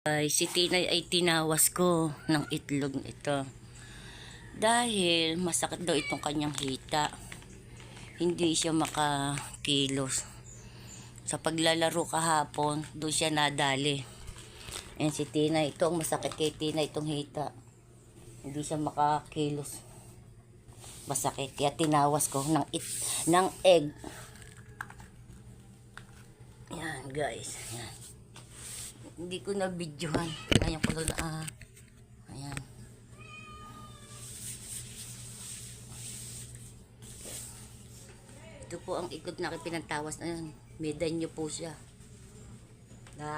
Ay, si Tinay ay tinawas ko ng itlog ito. Dahil masakit daw itong kanyang hita. Hindi siya makakilos. Sa paglalaro kahapon, doon siya nadali. Ayan si Tinay. Ito ang masakit kay Tinay itong hita. Hindi siya makakilos. Masakit. Kaya tinawas ko ng egg. Yan guys. Yan. Hindi ko na videohan. Ayan ko na ayan. Ito po ang ikot na pinantawas na yun. May danyo po siya. Na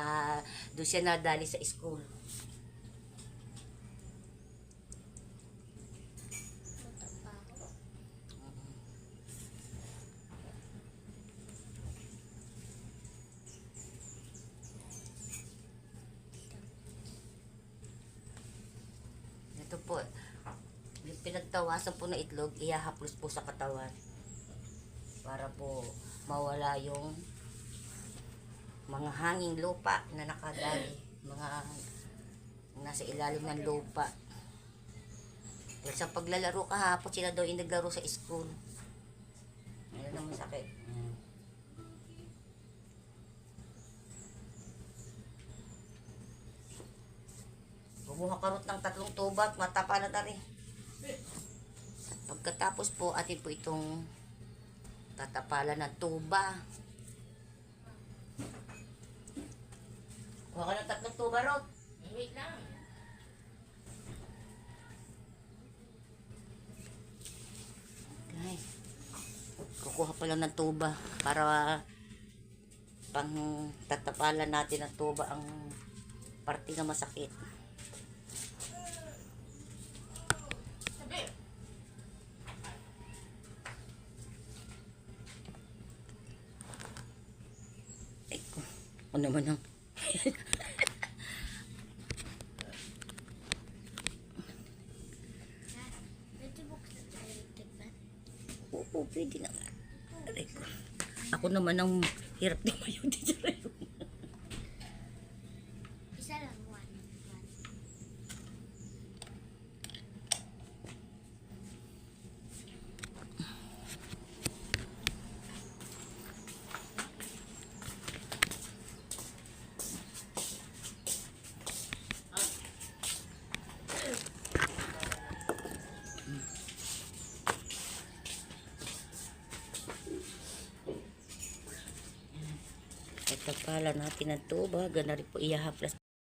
doon siya nadali sa school. Ito po, yung pinagtawasan po na itlog, ihahaplos po sa katawan. Para po mawala yung mga hanging lupa na nakadali. Mga nasa ilalim ng lupa. Dahil sa paglalaro kahapon, sila daw yung naglaro sa school. Ayun naman sakit. Kumuha karot ng 3 tuba at matapa na rin. At pagkatapos po, atin po itong tatapalan ng tuba. Kuha ka ng 3 tuba, Rod. Wait lang. Guys, kukuha pa lang ng tuba para pang tatapalan natin ng tuba ang parte na masakit. Ay, ano naman ang oo, pwede naman. Aray ko. Ako naman ang hirap na mayo dito. Isa lang, one. Tatapalan natin ang tuba. Gana rin po ihahaplas.